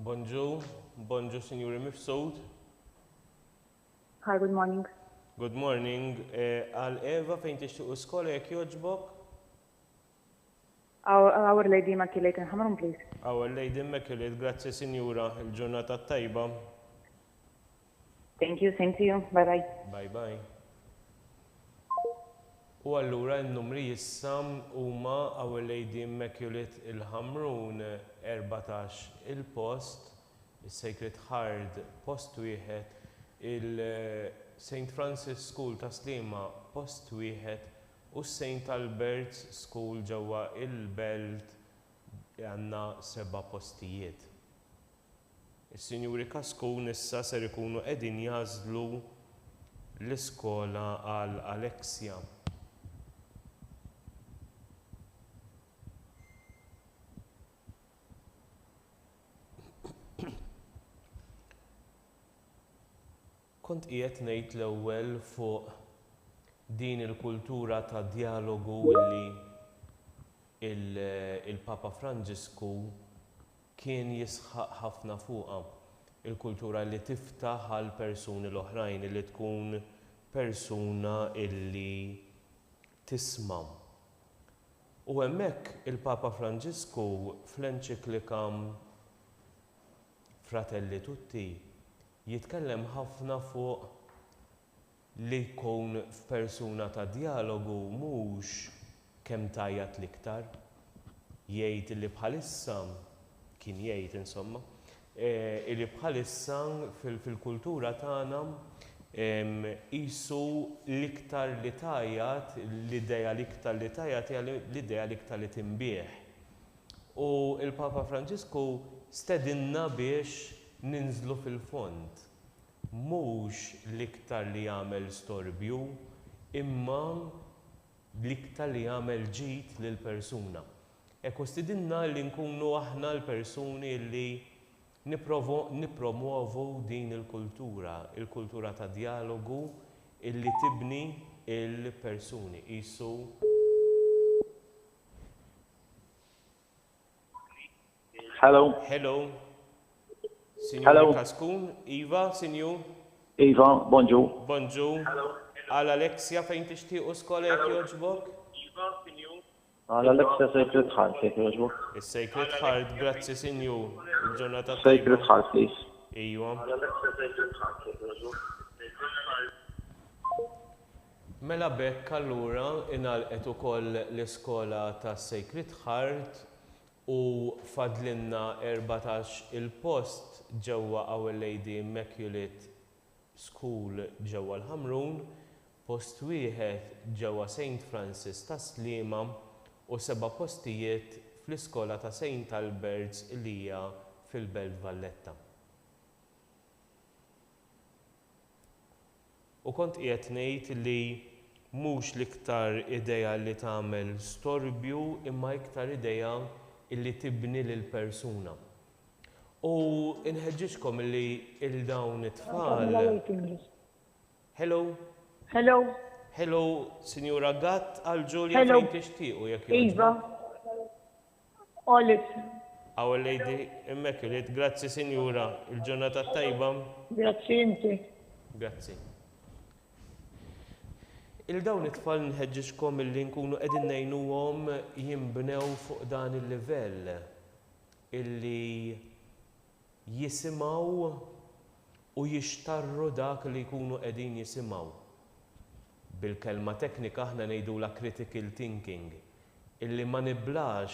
Bonġu, bonġu Sinjuri Mifsud. Hi, good morning. Good morning. Għal Eva fejn tixtiequ skola jekk jogħġbok? Our Lady Immaculate in Ħamrun, please. Our Lady Immaculate, grazzi Sinjura, il-ġurnata tajba. Thank you, same to you. Bye-bye. Bye-bye. U allura n-numri issa huma Our Lady Immaculate il-Ħamrun 14 il-post, il-Sacred Heart post wieħed, il-St. Francis School ta' Sliema post wieħed u St. Albert's School ġewwa il-Belt għandna 7 postijiet. Is-Sinjuri Kaskun issa ser ikunu qegħdin jażlu l-iskola għal Alexia. Kont qiegħed ngħid l-ewwel fuq din il-kultura ta' dialogu li il-Papa Franġisku kien jisħaq ħafna fuqha. Il-kultura li tiftaħ għal persuni l-oħrajn li tkun persuna illi tisma'. U hemmhekk il-Papa Franġisku fl-enċiklika Fratelli Tutti jitkellem ħafna fuq li jkun f'persuna ta' dialogu mhux kemm tajjat l-iktar, jgħid li bħalissa kien jgħid insomma, li bħalissa fil-kultura tagħna qisu l-iktar li tajjat, l-idea l-iktar li tajjat hija l-idea l-iktar li tinbieħ. U il-Papa Franġisku stedinna biex ninżlu fil-fond. Mhux l-iktar li jagħmel storbju, imma l-iktar li jagħmel ġid lill-persuna. Hekk stidinna li nkunu aħna l-persuni li nippromovu din il-kultura ta' dialogu illi tibni il-persuni. Hello. Hello. Signor Kaskun, Iva, Sinju. Iva, bonġu. Bonġu. Għal Alexia fejn tixtiequ skola jekk jogħġbok? Iva, Sinju. Għal Alexia Sacred Heart, jekk jogħġbok. Is-Sacred Heart, grazzi Sinju. Il-ġurnata Sacred Heart, please. Iva. Mela bekk allura ingħalqet ukoll l-iskola tas Sacred Heart u fadlinna 14 il-post ġewwa Our Lady Immaculate School ġewwa l-Ħamrun, post wieħed ġewwa St. Francis ta' Sliema u 7 postijiet fl-iskola ta' St. Alberts li hija fil-Belt Valletta. U kont qiegħed ngħid li mhux l-iktar idea li tagħmel storbju imma iktar idea illi tibni lill-persuna. U inħeġġixkom li il-dawn it-tfal. Hello. Hello. Hello, Signora Gatt, għal Ġulja fejn tixtiequ jekk jogħġbok. Iva. Olive. Our Lady Immaculate, grazzi Sinjura, il-ġurnata tajba. Grazzi inti. Grazzi. Il-dawn it-tfal nħeġġixkom illi nkunu qegħdin ngħinuhom jinbnew fuq dan il-livell illi jisimgħu u jixtarru dak li jkunu qegħdin jisimgħu. Bil-kelma teknika aħna ngħidula critical thinking, illi ma niblax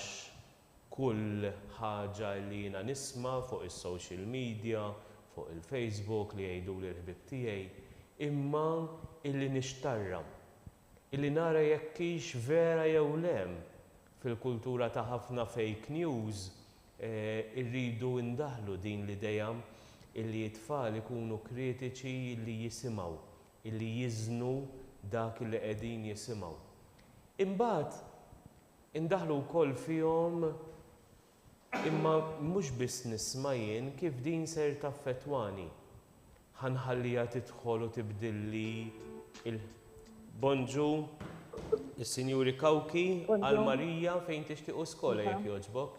kull ħaġa li jiena nisma' fuq is-social media, fuq il-Facebook li jgħiduli l-ħbib tiegħi, imma illi nixtarra. Illi nara jekk hix vera jew le fil-kultura ta' ħafna fake news irridu ndaħlu din l-idea illi t-tfal ikunu kritiċi li jisimgħu, illi jiżnu dak li qegħdin jisimgħu. Imbagħad indaħlu wkoll fihom imma mhux biss nisma' jien kif din ser taffettwani. Ħanħallija tidħol u tibdilli Bonġu, is-Sinjuri Kawki, għal Marija fejn tixtiequ skola jekk jogħġbok.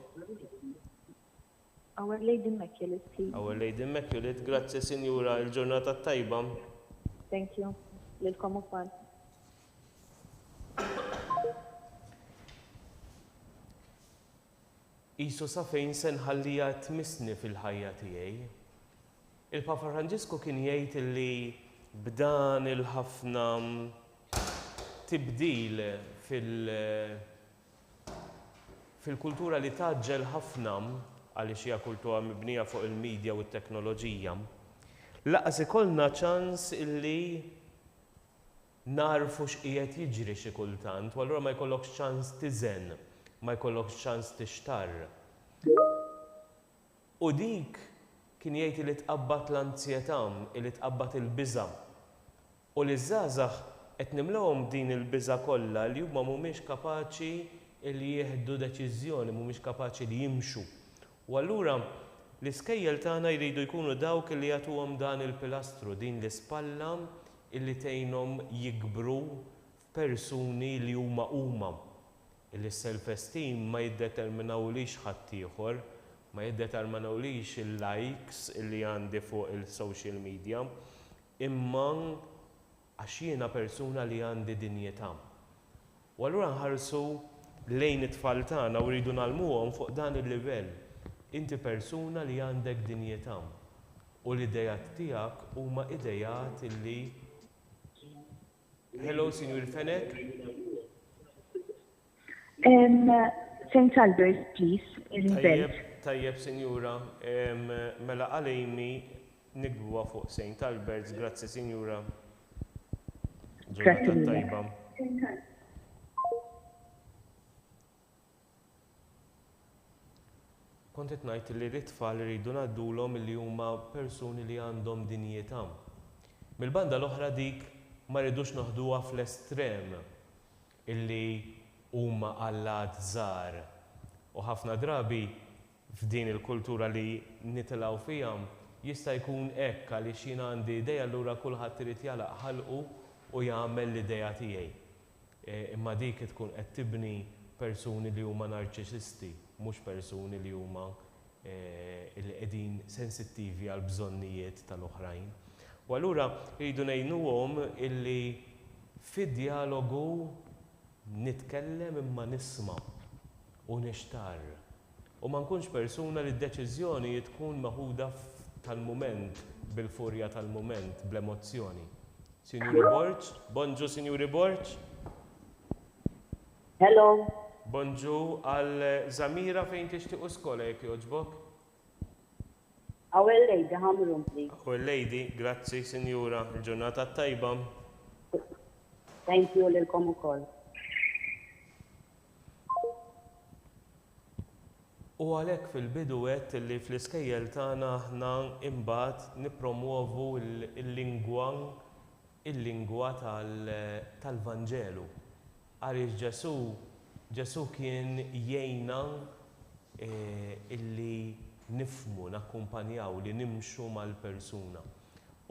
Our Lady Immaculate, please. Our Lady Immaculate, grazzi Sinjura, il-ġurnata tajba. Thank you. Lilkom ukoll. Isu sa fejn se nħallija tmissni fil-ħajja tiegħi. Il-Papa Franġisku kien jgħid li b'dan il-ħafna tibdil fil-kultura li taġġel ħafna għaliex hija kultura mibnija fuq il-medja u t-teknoloġija, laqas ikollna ċans illi narfu x'qiegħed jiġri xi kultant, u allura ma jkollokx ċans tiżen, ma jkollokx ċans tixtar. U dik kien jgħid li tqabbad l-ansjetà, li tqabbad il-biża'. U li żgħażagħ qed nimlewhom din il-biża' kollha li huma mhumiex kapaċi li jieħdu deċiżjoni, mhumiex kapaċi li jimxu. U allura L-iskejjel tagħna jridu jkunu dawk li jagħtuhom dan il-pilastru, din l-ispalla illi tgħinhom jikbru f'persuni li huma illi self-esteem ma jiddeterminawlix ħadd ieħor, ma jiddeterminawlix il-likes illi għandi fuq il-social media, imma għax jiena persuna li għandi dinjetà. U allura nħarsu lejn it-tfal tagħna u rridu nagħlmuhom fuq dan il-livell. Inti persuna li għandek dinjetà u l-idejat tiegħek huma idejat illi Hello, Signor Fenek. St. Albert, please, in Belt. Tajjeb, Signora. Mela għalejmi nikbuha fuq St. Albert's. Grazzi, Signora. Ġurnata tajba. Kont qed ngħid li l-itfal iridu ngħaddulhom li huma persuni li għandhom dinjetà. Mill-banda l-oħra dik ma rridux noħduha fl-estrem illi huma għallat żgħar. U ħafna drabi f'din il-kultura li nitilgħu fiha jista' jkun hekk għaliex jien għandi idea allura kulħadd irid jalaq ħalqu u jagħmel l-idea tiegħi. Imma dik tkun qed tibni persuni li huma narċisisti, mhux persuni li huma li qegħdin sensittivi għal bżonnijiet tal-oħrajn. U allura jridu ngħinuhom illi fid-dialogu nitkellem imma nisma' u nixtar. U ma nkunx persuna li d-deċiżjoni tkun maħuda tal-mument, bil-furja tal-mument, bl-emozzjoni. Sinjuri Borġ, bonġu Sinjuri Borġ. Hello. Bonġu għal Zamira fejn tixtiequ skola jekk jogħġbok. Our lady, home room, please. Our lady, grazzi Sinjura, il-ġurnata tajba. Thank you lilkom ukoll. U għalhekk fil-bidu għedt li fl-iskejjel tagħna aħna imbagħad nippromuovu il-lingwa tal-Vanġelu. Għaliex Ġesu kien jgħinna illi nifmu, nakkumpanjaw li nimxu mal-persuna.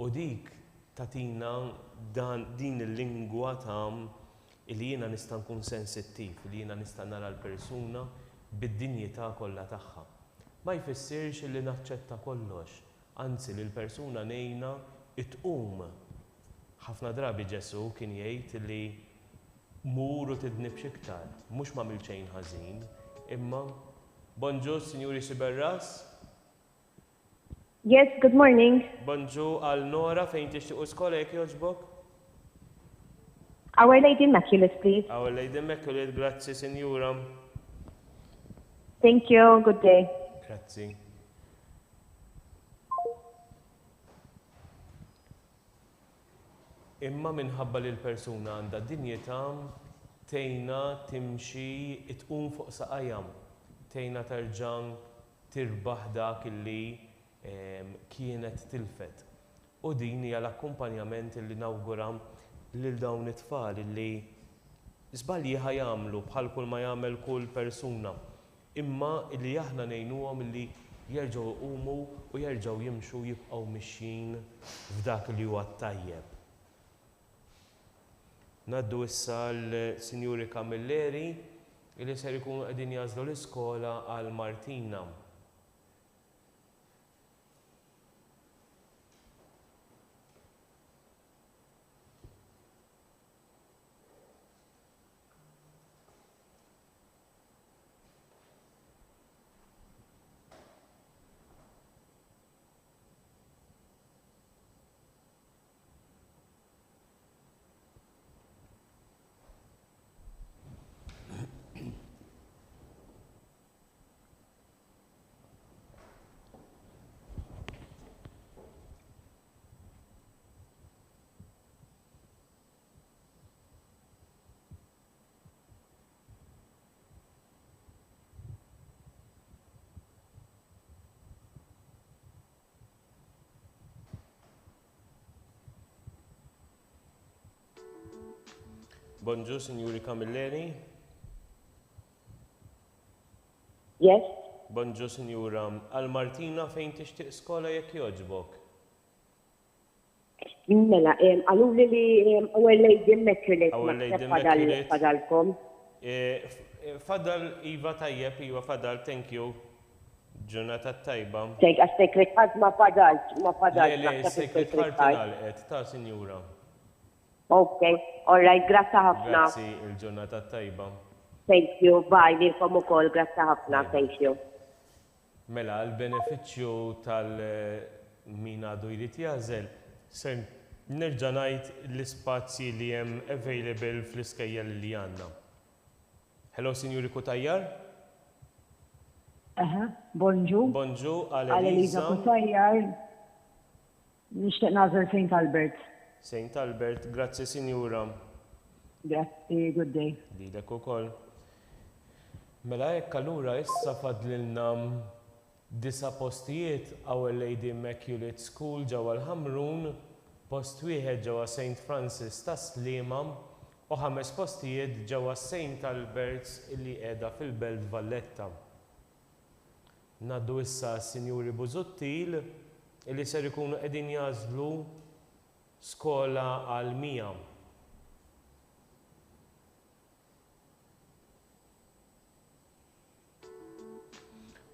U dik tatina din il-lingwa ta' illi jiena nista' nkun sensittiv, li jiena nista' nara l-persuna bid-dinjità kollha tagħha. Ma jfissirx li naċċetta kollox, anzi li l-persuna ngħinha tqum. Ħafna drabi Ġesu kien jgħid li mur u tidnib xiktar, mhux m'għamil xejn ħażin, imma bonġu Sinjuri Siberras. Yes, good morning. Bonġu għal Nora fejn tixtiequ skola jekk jogħġbok. Our Lady Immaculate, please. Our Lady Immaculate, grazzi Sinjura. Thank you, good day. Grazzi. Imma minħabba li l-persuna għandha dinjità tgħinha timxi tqum fuq saqajja, tgħinha terġa' tirbaħ dak illi kienet tilfet. U din hija l-akkumpanjament li nawgura lil dawn it-tfal illi żbalji jagħmlu bħal kull ma jagħmel kull persuna. Imma illi aħna ngħinuhom illi jerġgħu jqumu u jerġgħu jimxu jibqgħu mixjin f'dak li huwa tajjeb. Naddu issa l-Sinjuri Camilleri illi ser ikunu qegħdin jażlu l-iskola għal Martina. Bonjour, Signori Camilleri. Yes. Bonġu, Sinjura. Għal-Martina fejn tixtieq skola jekk jogħġbok? Mela, għallu li Our Lady Immaculate Our ma Lady fadal Immaculate. fadalkom. Fadal, Iva tajjeb, Iva fadal, thank you. Ġurnata tajba. Għax Sacred Heart ma fadalx, ma fadalx. Le, naħseb Sacred il-Sacred Heart Heart. inqalqet, ta' Sinjura. Ok, all right, grazzi ħafna. Grazzi, il-ġurnata tajba. Thank you, bye, lilkom ukoll, grazzi ħafna, thank you. Mela, għal-beneficju tal-min għadu jrid jażel, se nerġa' ngħid l-ispazji li hemm available fl-iskejjel li għandna. Hello, Sinjuri Kutajjar? Bonġu. Bonġu, Għal-Eliza għal-Eliza. Kutajjar. Nixtieq nażel St. Albert. St. Albert, grazzi, Sinjura. Grazzi, good day. Dilek ukoll. Mela hekk allura issa fadlilna 9 postijiet Our Lady Immaculate School ġewwa l-Ħamrun, post wieħed ġewwa St. Francis ta' Sliema u 5 postijiet ġewwa St. Alberts illi qiegħda fil-Belt Valletta. Naddu issa Sinjuri Busuttil illi ser ikunu qegħdin jażlu skola għal Mija.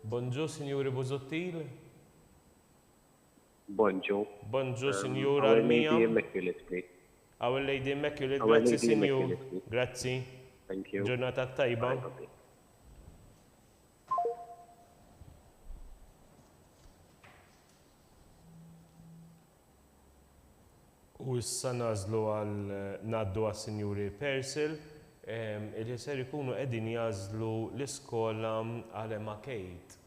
Bonġu, Sinjuri Busuttil. Bonġu. Bonġu, Sinjura Our Almija. Lady Immaculate, please. Our Lady Immaculate, Our grazzi, Lady Sinjur. Immaculate, please. Grazzi. Thank you. Ġurnata tajba. Bye. U issa nażlu naddu għal Sinjuri Persil, illi ser ikunu qegħdin jażlu l-iskola għal Emma Kate.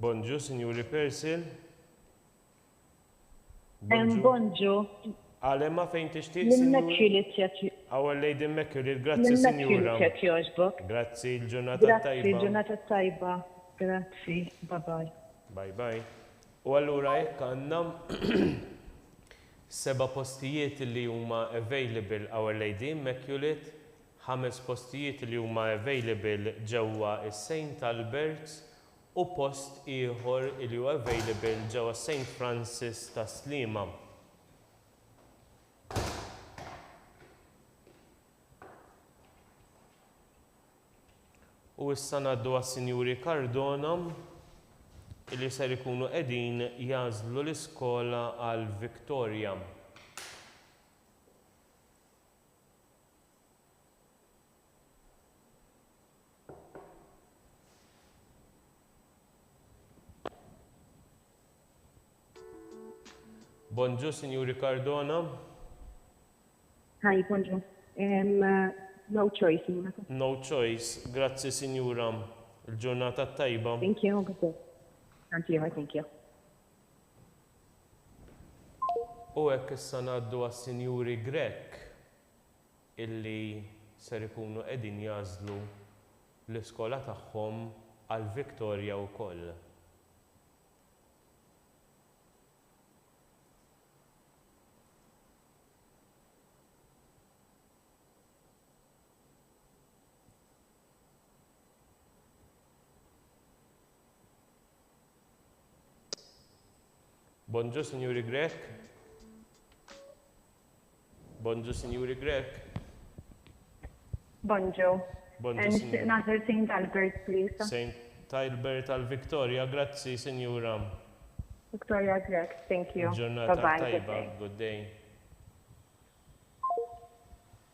Bonġu, Sinjuri Persil. Bonġu. Għalema fejn tixtieq, Sinjura? L-Immaculate Our Lady Immaculate, grazzi, Sinjura. L-Immaculate jogħġbok. Grazzi, l-ġurnata Grazzi, tajba. ġurnata tajba. Grazzi, bye bye. Bye bye. U allura hekk għandna 7 postijiet li huma available Our Lady Immaculate, 5 postijiet li huma available ġewwa is-St. Alberts u post ieħor li huwa available ġewwa St. Francis ta' Sliema. U issa ngħaddu għas-Sinjuri Cardona illi ser ikunu qegħdin jażlu l-iskola għal Victoria. Bonġu, Sinjuri Cardona. Hi, bonġu. No choice, Sinjura. No choice. Grazzi, Sinjura. Il-ġurnata tajba. Thank you, good day. Thank you, thank you. U hekk issa ngħaddu għas-Sinjuri Grek illi ser ikunu qegħdin jażlu l-iskola tagħhom għal Victoria wkoll. Bonġu, Sinjuri Grek. Bonġu, Sinjuri Grek. Bonġu. Bonġu, And Sinjuri. another St. Albert, please. St. Albert al Victoria, grazzi, Sinjura. Victoria Grek, thank you. Ġurnata Bye-bye, good tajba, day. good day.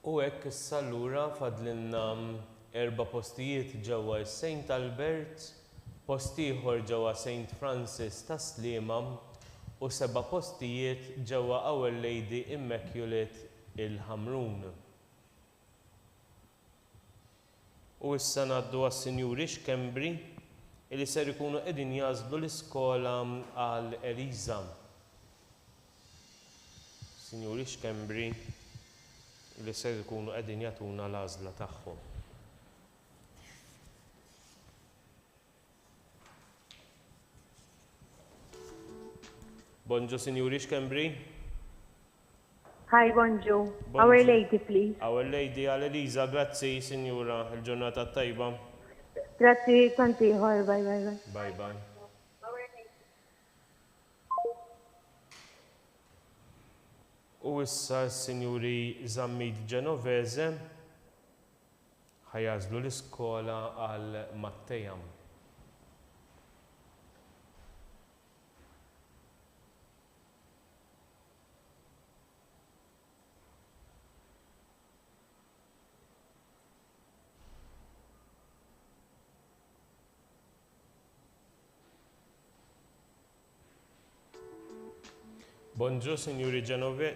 U hekk issa allura fadlinna 4 postijiet ġewwa St. Albert, post ieħor ġewwa St. Francis ta' Sliema u 7 postijiet ġewwa Our Lady Immaculate il-Ħamrun. U issa ngħaddu għas-Sinjuri Xkembri illi ser ikunu qegħdin jażlu l-iskola għal Eliza. Sinjuri Xkembri illi ser ikunu qegħdin jagħtuna l-għażla tagħhom. Bonġu, Sinjuri Xkembri. Hi, bonjour. Our Lady, please. Our Lady għal Eliza, grazzi, Sinjura, il-ġurnata tajba. Grazzi, kontiħor, bye, bye, bye. Bye, bye. U issa s-Sinjuri Zammid Genovese ħajazlu l-iskola għal Mattejam. Bonġu, Signori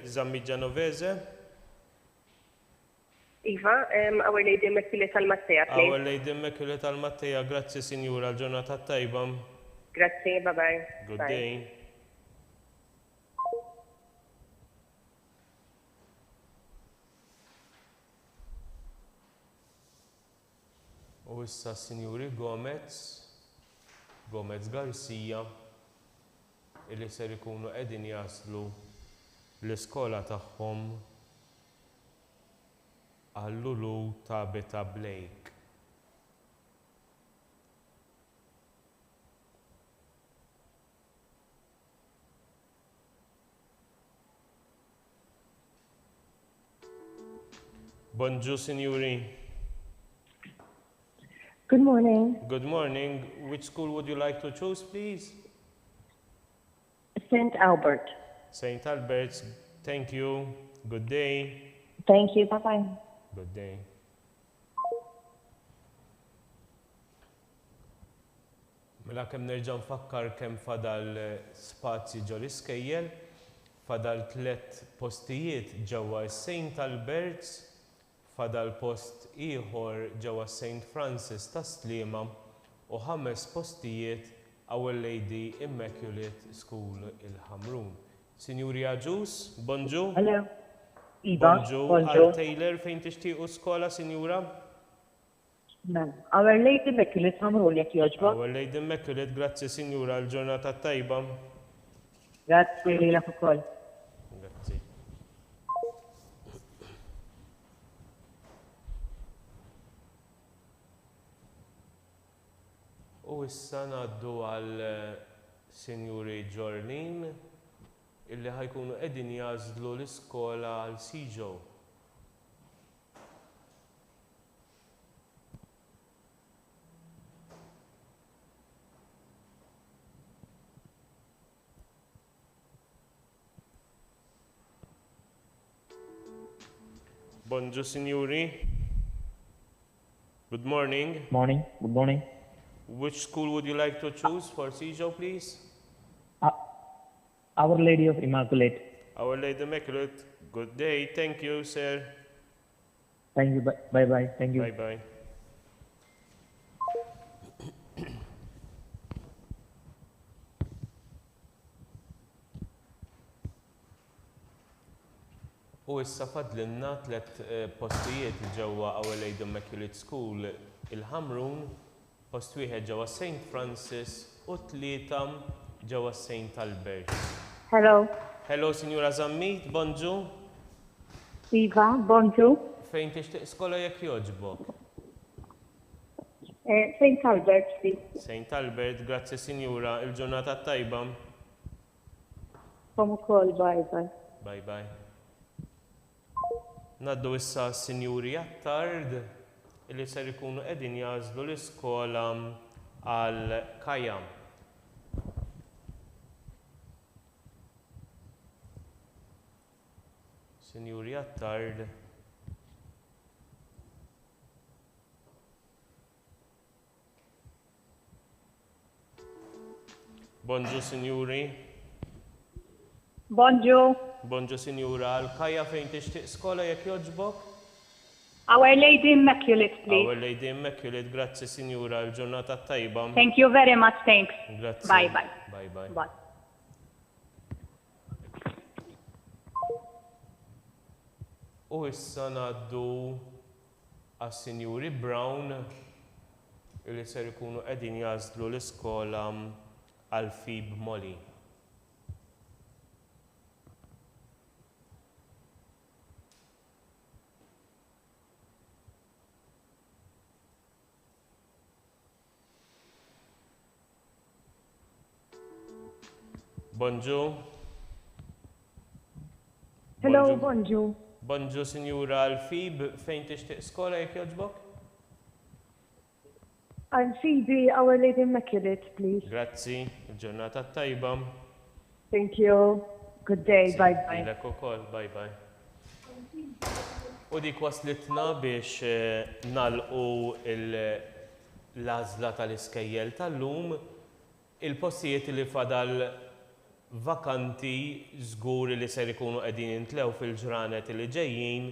Zammid Genovese. Iva, Our Lady Immaculate tal-Matteja, please. Our Lady Immaculate tal-Matteja, grazzi, Signora, l-ġurnata tajba. Grazzi, bye-bye. Good day. U issa Signori Gomez Garcia, illi ser ikunu qegħdin jaslu l-iskola tagħhom għall-Lulu ta' Beta Blake. Bonjour, Signori. Good morning. Good morning. Which school would you like to choose, please? St. Albert. St. Albert's, thank you. Good day. Thank you, bye-bye. Good day. Mela kemm nerġa' nfakkar kemm fadal spazji ġol iskejjel, fadal 3 postijiet ġewwa St. Albert's, fadal post ieħor ġewwa St. Francis ta' Sliema u 5 postijiet Our Lady Immaculate School il-Ħamrun. Sinjuri Aġus, bonġu. Hello. Iva, bonġu. bonġu. Għal Taylor fejn tixtiequ skola, Sinjura? Our Lady Immaculate Ħamrun jekk jogħġbok. Our Lady Immaculate, grazzi Sinjura, l-ġurnata tajba. Grazzi lilek ukoll. Grazzi. U issa ngħaddu għal Sinjuri Jorlin illi ħajkunu qegħdin jażlu l-iskola għal Siġo. Bonjour, Signori. Good morning. Morning. Good morning. Which school would you like to choose for Sijo, please? Our Lady of Immaculate. Our Lady Immaculate. Good day. Thank you, sir. Thank you. Bye-bye. Thank you. Bye-bye. U issa fadlinna 3 postijiet ġewwa Our Lady Immaculate School il-Ħamrun, post wieħed ġewwa St. Francis u 3 ġewwa St. Albert. Hello. Hello, Signora Zammit, bonġu. Iva, bonjour. Fejn tixtieq skola jekk jogħġbok? St. Albert, please. St. Albert, grazzi Signora, il-ġurnata tajba. Kom ukoll, bye-bye. Bye-bye. Naddu issa Sinjuri Attard illi ser ikunu qegħdin jażlu l-iskola għal Kaja. Sinjuri Attard. Bonġu, Sinjuri. Bonjour. Bonġu, Sinjura, għal Kaja fejn tixtieq skola jekk jogħġbok? Our Lady Immaculate, please. Our Lady Immaculate, grazzi Sinjura, l-ġurnata tajba. Thank you very much. Thanks. Grazzi. Bye bye. Bye bye. Bye. U issa ngħaddu għas-Sinjuri Brown li ser ikunu qegħdin jażlu l-iskola għal Fib Molly. Bonġu. Hello, bonġu. Bonġu, Sinjura Al-Fib, fejn tixtieq skola jekk jogħġbok? I'm Phoebe, Our Lady Immaculate, please. Grazzi, ġurnata tajba. Thank you. Good day, bye bye. Ilek ukoll, bye bye. U dik waslitna biex nagħlqu l-għażla tal-iskejjel tal-lum, il-postijiet li fadal vakanti żgur li ser ikunu qegħdin jintlew fil-ġranet li ġejjin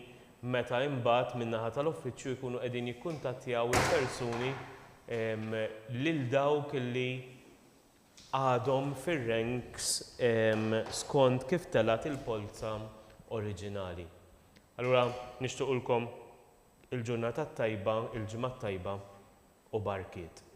meta imbagħad min-naħa tal-uffiċċju jkunu qegħdin jikkuntattjaw il-persuni lil dawk li għadhom fir-ranks skont kif telat il-polza oriġinali. Allura nixtiequlkom il-ġurnata tajba, il-ġimgħa tajba u barkiet.